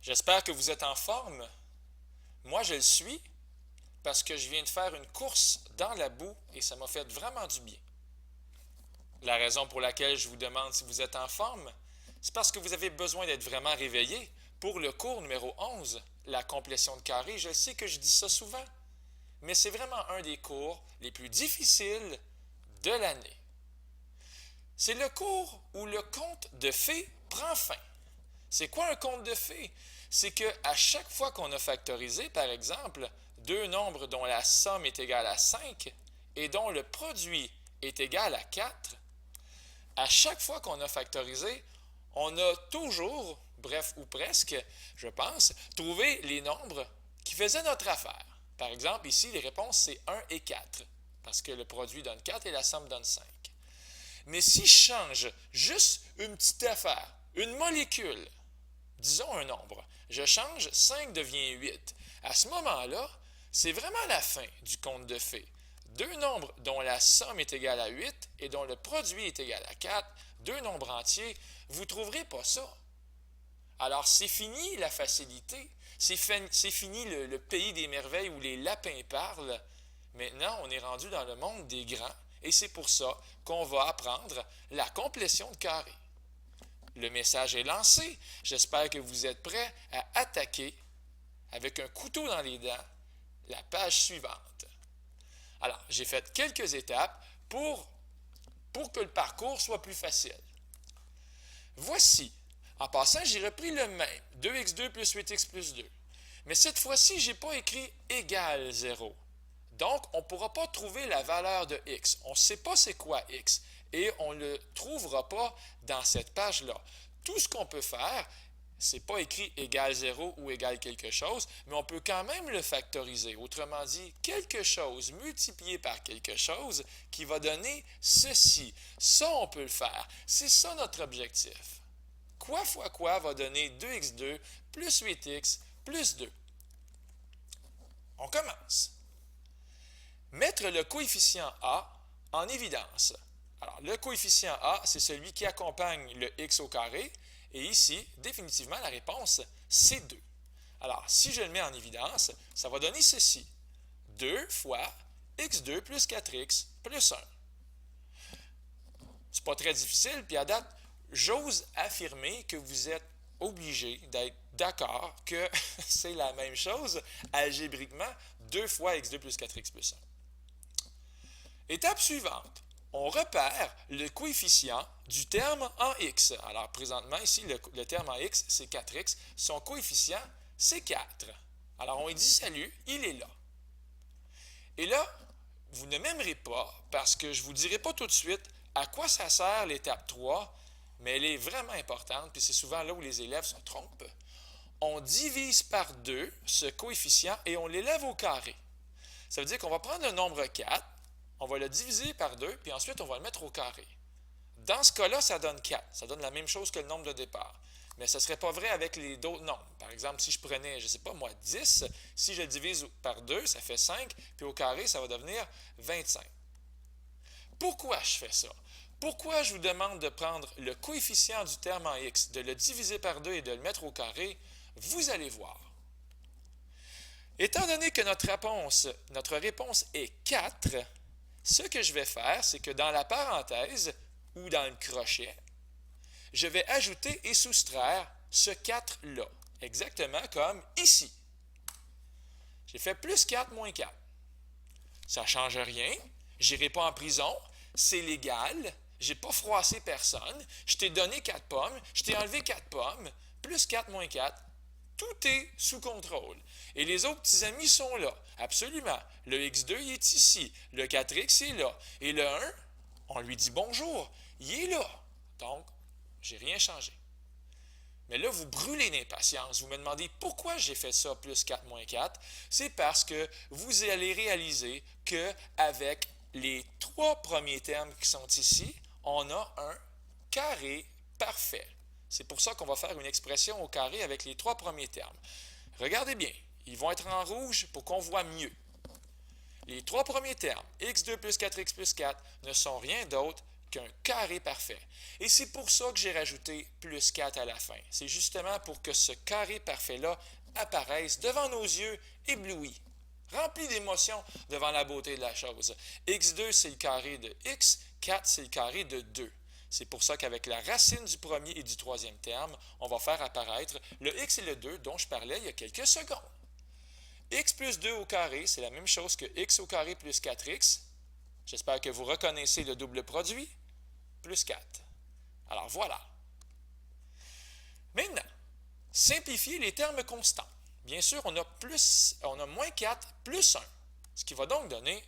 J'espère que vous êtes en forme. Moi, je le suis parce que je viens de faire une course dans la boue et ça m'a fait vraiment du bien. La raison pour laquelle je vous demande si vous êtes en forme, c'est parce que vous avez besoin d'être vraiment réveillé pour le cours numéro 11, la complétion de carré. Je sais que je dis ça souvent, mais c'est vraiment un des cours les plus difficiles de l'année. C'est le cours où le conte de fées prend fin. C'est quoi un conte de fées? C'est qu'à chaque fois qu'on a factorisé, par exemple, deux nombres dont la somme est égale à 5 et dont le produit est égal à 4, à chaque fois qu'on a factorisé, on a toujours, bref ou presque, je pense, trouvé les nombres qui faisaient notre affaire. Par exemple, ici, les réponses, c'est 1 et 4, parce que le produit donne 4 et la somme donne 5. Mais si je change juste une petite affaire, une molécule, disons un nombre, je change, 5 devient 8. À ce moment-là, c'est vraiment la fin du conte de fées. Deux nombres dont la somme est égale à 8 et dont le produit est égal à 4, deux nombres entiers, vous ne trouverez pas ça. Alors c'est fini la facilité, c'est fini le pays des merveilles où les lapins parlent. Maintenant, on est rendu dans le monde des grands et c'est pour ça qu'on va apprendre la complétion de carré. Le message est lancé. J'espère que vous êtes prêts à attaquer avec un couteau dans les dents la page suivante. Alors, j'ai fait quelques étapes pour que le parcours soit plus facile. Voici. En passant, j'ai repris le même, 2x2 plus 8x plus 2. Mais cette fois-ci, je n'ai pas écrit égal 0. Donc, on ne pourra pas trouver la valeur de x. On ne sait pas c'est quoi x et on ne le trouvera pas dans cette page-là. Tout ce qu'on peut faire, c'est pas écrit égal 0 ou égal quelque chose, mais on peut quand même le factoriser. Autrement dit, quelque chose multiplié par quelque chose qui va donner ceci. Ça, on peut le faire. C'est ça notre objectif. Quoi fois quoi va donner 2x2 plus 8x plus 2. On commence. Mettre le coefficient a en évidence. Alors, le coefficient a, c'est celui qui accompagne le x au carré. Et ici, définitivement, la réponse, c'est 2. Alors, si je le mets en évidence, ça va donner ceci. 2 fois x2 plus 4x plus 1. C'est pas très difficile, puis à date, j'ose affirmer que vous êtes obligé d'être d'accord que c'est la même chose algébriquement, 2 fois x2 plus 4x plus 1. Étape suivante. On repère le coefficient du terme en x. Alors, présentement, ici, le terme en x, c'est 4x. Son coefficient, c'est 4. Alors, on lui dit salut, il est là. Et là, vous ne m'aimerez pas parce que je ne vous dirai pas tout de suite à quoi ça sert l'étape 3, mais elle est vraiment importante, puis c'est souvent là où les élèves se trompent. On divise par 2 ce coefficient et on l'élève au carré. Ça veut dire qu'on va prendre le nombre 4, on va le diviser par 2, puis ensuite on va le mettre au carré. Dans ce cas-là, ça donne 4. Ça donne la même chose que le nombre de départ. Mais ce ne serait pas vrai avec les d'autres nombres. Par exemple, si je prenais, je ne sais pas moi, 10, si je le divise par 2, ça fait 5, puis au carré, ça va devenir 25. Pourquoi je fais ça? Pourquoi je vous demande de prendre le coefficient du terme en x, de le diviser par 2 et de le mettre au carré? Vous allez voir. Étant donné que notre réponse est 4, ce que je vais faire, c'est que dans la parenthèse ou dans le crochet, je vais ajouter et soustraire ce 4-là, exactement comme ici. J'ai fait plus 4 moins 4. Ça ne change rien, je n'irai pas en prison, c'est légal, je n'ai pas froissé personne, je t'ai donné 4 pommes, je t'ai enlevé 4 pommes, plus 4 moins 4, tout est sous contrôle. Et les autres petits amis sont là, absolument. Le x2, il est ici, le 4x est là, et le 1, on lui dit bonjour, il est là. Donc, j'ai rien changé. Mais là, vous brûlez d'impatience. Vous me demandez pourquoi j'ai fait ça plus 4 moins 4. C'est parce que vous allez réaliser qu'avec les trois premiers termes qui sont ici, on a un carré parfait. C'est pour ça qu'on va faire une expression au carré avec les trois premiers termes. Regardez bien, ils vont être en rouge pour qu'on voit mieux. Les trois premiers termes, x2 plus 4x plus 4, ne sont rien d'autre qu'un carré parfait. Et c'est pour ça que j'ai rajouté plus 4 à la fin. C'est justement pour que ce carré parfait-là apparaisse devant nos yeux éblouis, rempli d'émotion devant la beauté de la chose. x2, c'est le carré de x, 4, c'est le carré de 2. C'est pour ça qu'avec la racine du premier et du troisième terme, on va faire apparaître le x et le 2 dont je parlais il y a quelques secondes. X plus 2 au carré, c'est la même chose que x au carré plus 4x. J'espère que vous reconnaissez le double produit, plus 4. Alors voilà. Maintenant, simplifier les termes constants. Bien sûr, on a moins 4 plus 1, ce qui va donc donner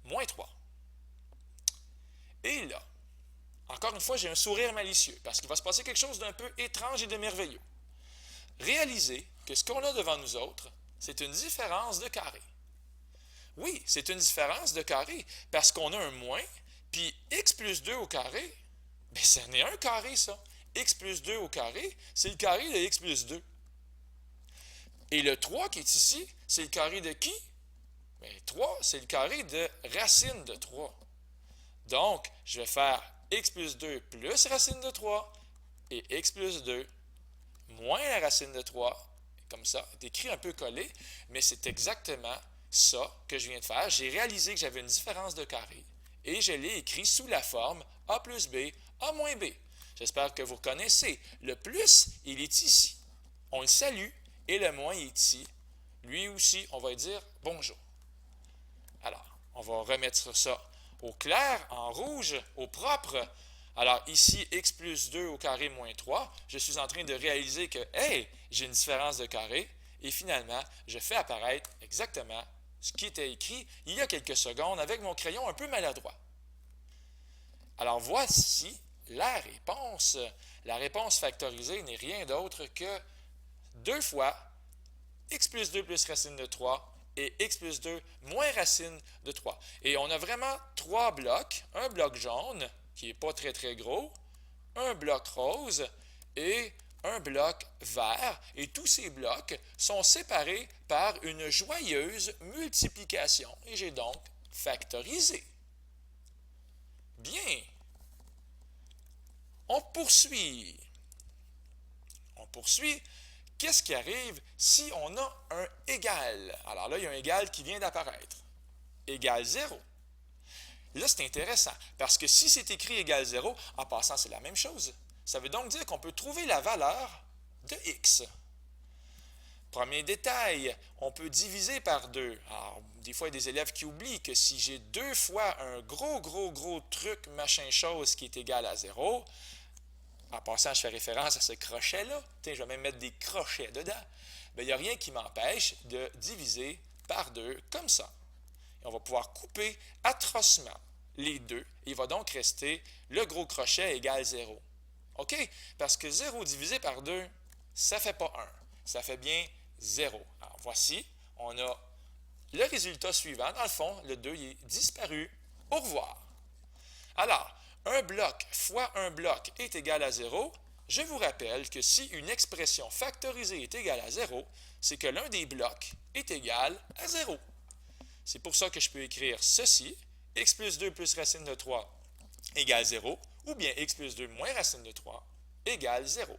moins 3. Et là, encore une fois, j'ai un sourire malicieux, parce qu'il va se passer quelque chose d'un peu étrange et de merveilleux. Réalisez que ce qu'on a devant nous autres, c'est une différence de carré. Oui, c'est une différence de carré, parce qu'on a un moins, puis x plus 2 au carré, bien, ça n'est un carré, ça. X plus 2 au carré, c'est le carré de x plus 2. Et le 3 qui est ici, c'est le carré de qui? Bien, 3, c'est le carré de racine de 3. Donc, je vais faire x plus 2 plus racine de 3 et x plus 2 moins la racine de 3. Comme ça, c'est écrit un peu collé, mais c'est exactement ça que je viens de faire. J'ai réalisé que j'avais une différence de carré et je l'ai écrit sous la forme a plus b, a moins b. J'espère que vous reconnaissez. Le plus, il est ici. On le salue et le moins est ici. Lui aussi, on va lui dire bonjour. Alors, on va remettre ça au clair, en rouge, au propre. Alors ici, x plus 2 au carré moins 3, je suis en train de réaliser que, hey, j'ai une différence de carré, et finalement, je fais apparaître exactement ce qui était écrit il y a quelques secondes avec mon crayon un peu maladroit. Alors voici la réponse. La réponse factorisée n'est rien d'autre que 2 fois x plus 2 plus racine de 3 et x plus 2 moins racine de 3. Et on a vraiment 3 blocs, un bloc jaune, qui n'est pas très très gros, un bloc rose et un bloc vert. Et tous ces blocs sont séparés par une joyeuse multiplication. Et j'ai donc factorisé. Bien. On poursuit. Qu'est-ce qui arrive si on a un égal? Alors là, il y a un égal qui vient d'apparaître. Égal 0. Là, c'est intéressant, parce que si c'est écrit égal 0, en passant, c'est la même chose. Ça veut donc dire qu'on peut trouver la valeur de x. Premier détail, on peut diviser par 2. Alors, des fois, il y a des élèves qui oublient que si j'ai 2 fois un gros truc, machin chose qui est égal à 0, en passant, je fais référence à ce crochet-là. Tiens, je vais même mettre des crochets dedans. Bien, il n'y a rien qui m'empêche de diviser par 2 comme ça. Et on va pouvoir couper atrocement les deux. Il va donc rester le gros crochet égale 0. OK? Parce que 0 divisé par 2, ça ne fait pas 1. Ça fait bien 0. Alors, voici, on a le résultat suivant. Dans le fond, le 2 il est disparu. Au revoir. Alors, un bloc fois un bloc est égal à 0. Je vous rappelle que si une expression factorisée est égale à 0, c'est que l'un des blocs est égal à 0. C'est pour ça que je peux écrire ceci, x plus 2 plus racine de 3 égale 0, ou bien x plus 2 moins racine de 3 égale 0.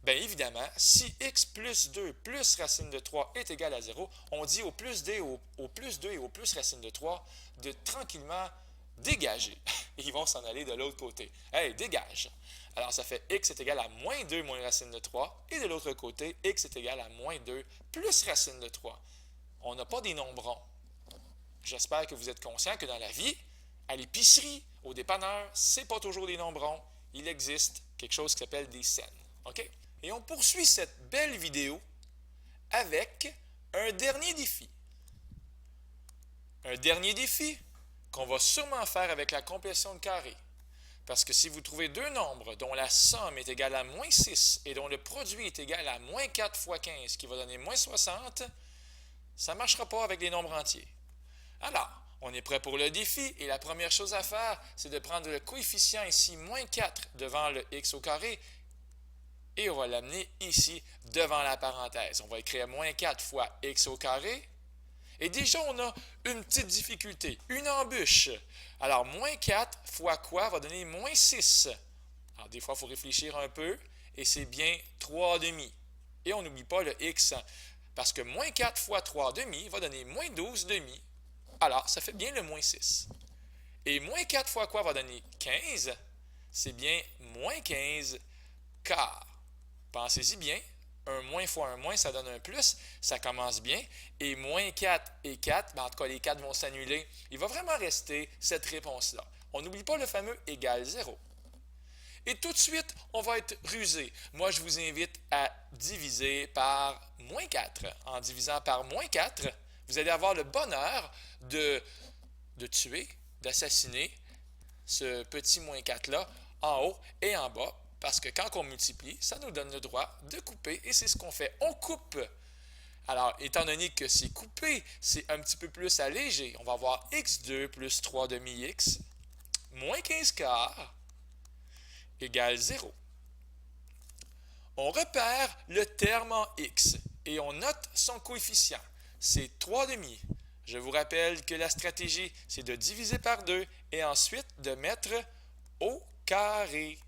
Bien évidemment, si x plus 2 plus racine de 3 est égal à 0, on dit au plus 2 et au plus racine de 3 de tranquillement dégager. Et ils vont s'en aller de l'autre côté. Hey, dégage! Alors ça fait x est égal à moins 2 moins racine de 3, et de l'autre côté, x est égal à moins 2 plus racine de 3. On n'a pas des nombres ronds. J'espère que vous êtes conscient que dans la vie, à l'épicerie, au dépanneur, ce n'est pas toujours des nombres ronds. Il existe quelque chose qui s'appelle des scènes. OK? Et on poursuit cette belle vidéo avec un dernier défi. Un dernier défi qu'on va sûrement faire avec la complétion de carré. Parce que si vous trouvez deux nombres dont la somme est égale à moins 6 et dont le produit est égal à moins 4 fois 15, qui va donner moins 60, ça ne marchera pas avec les nombres entiers. Alors, on est prêt pour le défi et la première chose à faire, c'est de prendre le coefficient ici, moins 4, devant le x au carré et on va l'amener ici devant la parenthèse. On va écrire moins 4 fois x au carré Et déjà, on a une petite difficulté, une embûche. Alors, moins 4 fois quoi va donner moins 6? Alors, des fois, il faut réfléchir un peu, et c'est bien 3 demi. Et on n'oublie pas le x, parce que moins 4 fois 3 demi va donner moins 12 demi. Alors, ça fait bien le moins 6. Et moins 4 fois quoi va donner 15? C'est bien moins 15 quart. Pensez-y bien. Un moins fois un moins, ça donne un plus. Ça commence bien. Et moins 4 et 4, en tout cas, les 4 vont s'annuler. Il va vraiment rester cette réponse-là. On n'oublie pas le fameux égal 0. Et tout de suite, on va être rusé. Moi, je vous invite à diviser par moins 4. En divisant par moins 4, vous allez avoir le bonheur de tuer, d'assassiner ce petit moins 4-là en haut et en bas, parce que quand on multiplie, ça nous donne le droit de couper, et c'est ce qu'on fait. On coupe. Alors, étant donné que c'est coupé, c'est un petit peu plus allégé. On va avoir x2 plus 3 demi-x moins 15 quarts égale 0. On repère le terme en x et on note son coefficient. C'est 3 demi. Je vous rappelle que la stratégie, c'est de diviser par 2 et ensuite de mettre au carré.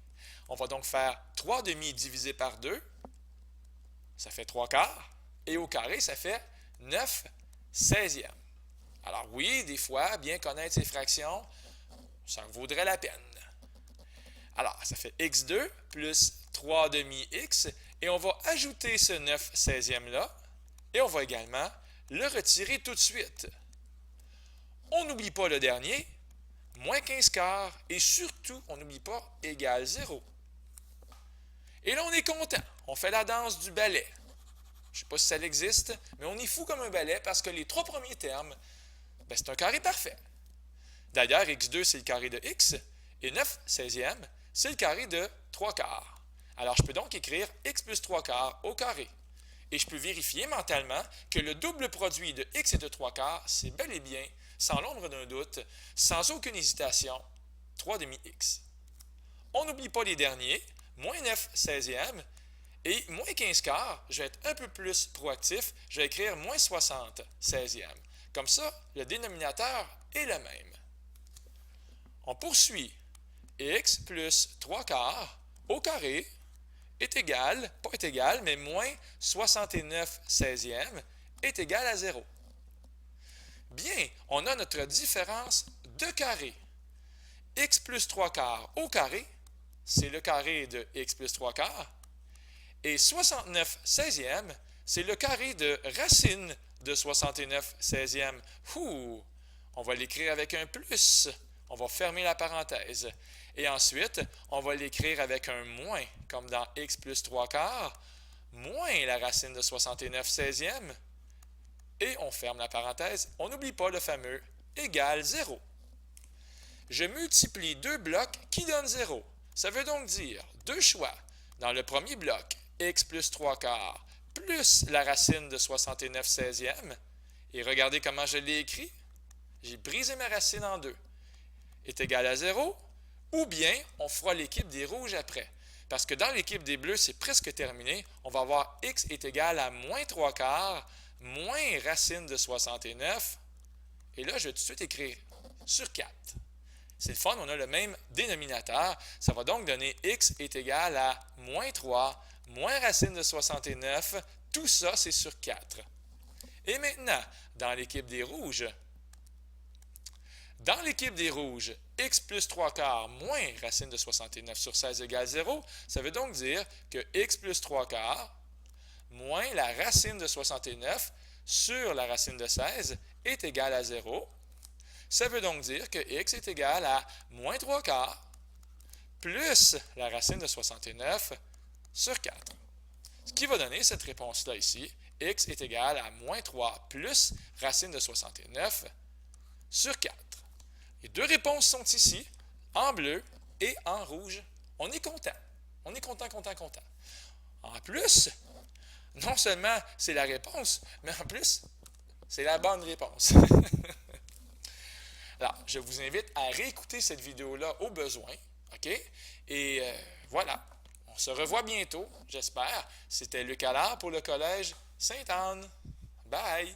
On va donc faire 3 demi divisé par 2, ça fait 3 quarts, et au carré, ça fait 9 16e. Alors oui, des fois, bien connaître ces fractions, ça vaudrait la peine. Alors, ça fait x2 plus 3 demi-x, et on va ajouter ce 9 16e là, et on va également le retirer tout de suite. On n'oublie pas le dernier, moins 15 quarts, et surtout, on n'oublie pas égal 0. Et là, on est content. On fait la danse du ballet. Je ne sais pas si ça existe, mais on est fou comme un ballet parce que les 3 premiers termes, c'est un carré parfait. D'ailleurs, x2, c'est le carré de x, et 9 16e, c'est le carré de 3 quarts. Alors, je peux donc écrire x plus 3 quarts au carré. Et je peux vérifier mentalement que le double produit de x et de 3 quarts, c'est bel et bien, sans l'ombre d'un doute, sans aucune hésitation, 3 demi-x. On n'oublie pas les derniers, moins 9 16e, et moins 15 quarts, je vais être un peu plus proactif, je vais écrire moins 60 16e. Comme ça, le dénominateur est le même. On poursuit. X plus 3 quarts au carré est égal, pas est égal, mais moins 69 16e est égal à 0. Bien, on a notre différence de carré. X plus 3 quarts au carré, c'est le carré de x plus 3 quarts. Et 69 16e, c'est le carré de racine de 69 16e. On va l'écrire avec un plus. On va fermer la parenthèse. Et ensuite, on va l'écrire avec un moins, comme dans x plus 3 quarts, moins la racine de 69 16e. Et on ferme la parenthèse. On n'oublie pas le fameux égal 0. Je multiplie deux blocs qui donnent 0. Ça veut donc dire deux choix. Dans le premier bloc, x plus 3 quarts plus la racine de 69 16e. Et regardez comment je l'ai écrit. J'ai brisé ma racine en deux. Est égal à 0. Ou bien, on fera l'équipe des rouges après. Parce que dans l'équipe des bleus, c'est presque terminé. On va avoir x est égal à moins 3 quarts moins racine de 69. Et là, je vais tout de suite écrire sur 4. C'est le fun, on a le même dénominateur. Ça va donc donner x est égal à moins 3 moins racine de 69. Tout ça, c'est sur 4. Et maintenant, dans l'équipe des rouges, x plus 3 quarts moins racine de 69 sur 16 égale 0, ça veut donc dire que x plus 3 quarts moins la racine de 69 sur la racine de 16 est égal à 0. Ça veut donc dire que x est égal à moins 3 quarts plus la racine de 69 sur 4. Ce qui va donner cette réponse-là ici, x est égal à moins 3 plus racine de 69 sur 4. Les deux réponses sont ici, en bleu et en rouge. On est content. On est content. En plus, non seulement c'est la réponse, mais en plus, c'est la bonne réponse. Alors, je vous invite à réécouter cette vidéo-là au besoin. OK? Et voilà. On se revoit bientôt, j'espère. C'était Luc Allard pour le Collège Sainte-Anne. Bye!